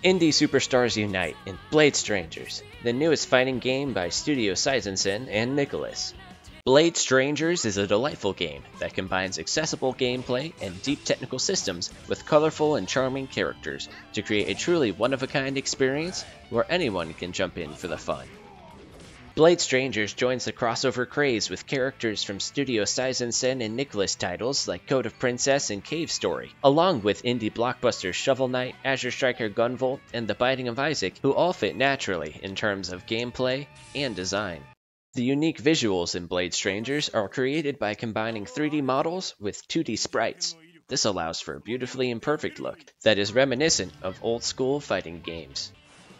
Indie superstars unite in Blade Strangers, the newest fighting game by Studio Seizensen and Nicalis. Blade Strangers is a delightful game that combines accessible gameplay and deep technical systems with colorful and charming characters to create a truly one-of-a-kind experience where anyone can jump in for the fun. Blade Strangers joins the crossover craze with characters from Studio Seizensen and Nicalis titles like Code of Princess and Cave Story, along with indie blockbusters Shovel Knight, Azure Striker Gunvolt, and The Binding of Isaac, who all fit naturally in terms of gameplay and design. The unique visuals in Blade Strangers are created by combining 3D models with 2D sprites. This allows for a beautifully imperfect look that is reminiscent of old-school fighting games.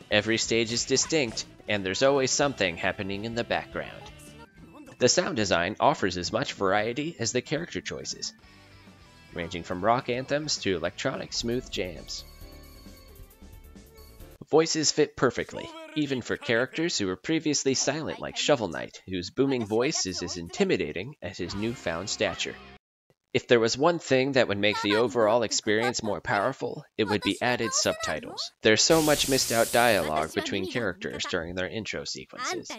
Every stage is distinct, and there's always something happening in the background. The sound design offers as much variety as the character choices, ranging from rock anthems to electronic smooth jams. Voices fit perfectly, even for characters who were previously silent like Shovel Knight, whose booming voice is as intimidating as his newfound stature. If there was one thing that would make the overall experience more powerful, it would be added subtitles. There's so much missed out dialogue between characters during their intro sequences.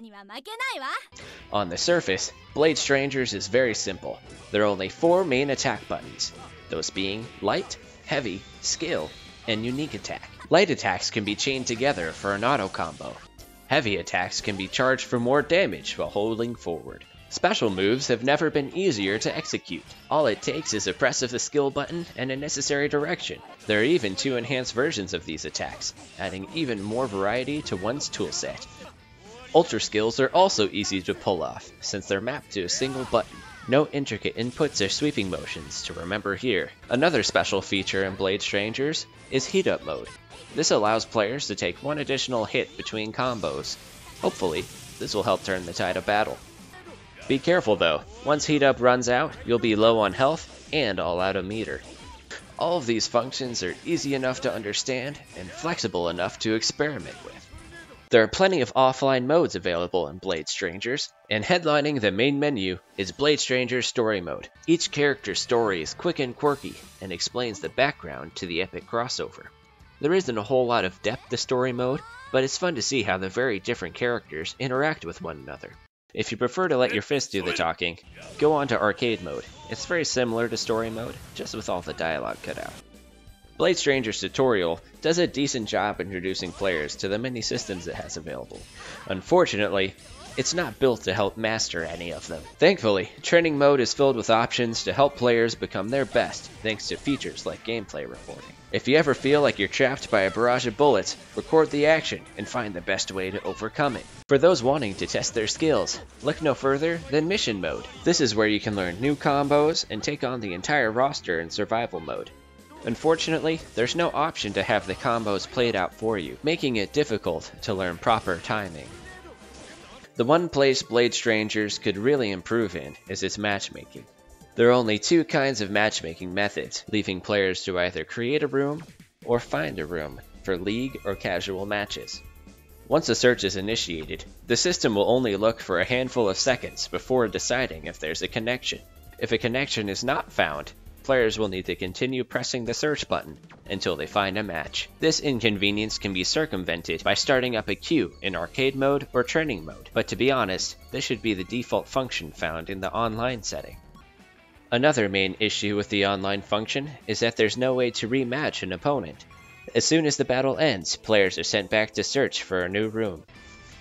On the surface, Blade Strangers is very simple. There are only 4 main attack buttons, those being Light, Heavy, Skill, and Unique Attack. Light attacks can be chained together for an auto combo. Heavy attacks can be charged for more damage while holding forward. Special moves have never been easier to execute. All it takes is a press of the skill button and a necessary direction. There are even 2 enhanced versions of these attacks, adding even more variety to one's toolset. Ultra skills are also easy to pull off, since they're mapped to a single button. No intricate inputs or sweeping motions to remember here. Another special feature in Blade Strangers is Heat Up mode. This allows players to take 1 additional hit between combos. Hopefully, this will help turn the tide of battle. Be careful though, once Heat Up runs out, you'll be low on health and all out of meter. All of these functions are easy enough to understand and flexible enough to experiment with. There are plenty of offline modes available in Blade Strangers, and headlining the main menu is Blade Strangers Story Mode. Each character's story is quick and quirky, and explains the background to the epic crossover. There isn't a whole lot of depth to Story Mode, but it's fun to see how the very different characters interact with one another. If you prefer to let your fist do the talking, go on to Arcade Mode. It's very similar to Story Mode, just with all the dialogue cut out. Blade Strangers Tutorial does a decent job introducing players to the many systems it has available. Unfortunately, it's not built to help master any of them. Thankfully, Training Mode is filled with options to help players become their best, thanks to features like gameplay reporting. If you ever feel like you're trapped by a barrage of bullets, record the action and find the best way to overcome it. For those wanting to test their skills, look no further than Mission Mode. This is where you can learn new combos and take on the entire roster in Survival Mode. Unfortunately, there's no option to have the combos played out for you, making it difficult to learn proper timing. The one place Blade Strangers could really improve in is its matchmaking. There are only 2 kinds of matchmaking methods, leaving players to either create a room or find a room for league or casual matches. Once a search is initiated, the system will only look for a handful of seconds before deciding if there's a connection. If a connection is not found, players will need to continue pressing the search button until they find a match. This inconvenience can be circumvented by starting up a queue in Arcade Mode or Training Mode, but to be honest, this should be the default function found in the online setting. Another main issue with the online function is that there's no way to rematch an opponent. As soon as the battle ends, players are sent back to search for a new room.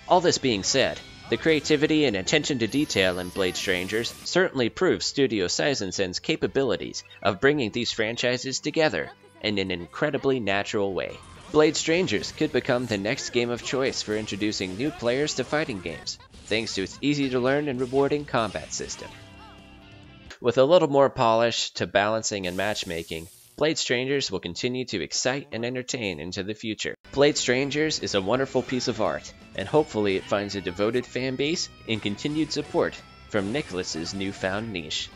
All this being said, the creativity and attention to detail in Blade Strangers certainly proves Studio Seizensen's capabilities of bringing these franchises together in an incredibly natural way. Blade Strangers could become the next game of choice for introducing new players to fighting games, thanks to its easy-to-learn and rewarding combat system. With a little more polish to balancing and matchmaking, Blade Strangers will continue to excite and entertain into the future. Blade Strangers is a wonderful piece of art, and hopefully it finds a devoted fan base and continued support from Nicalis' newfound niche.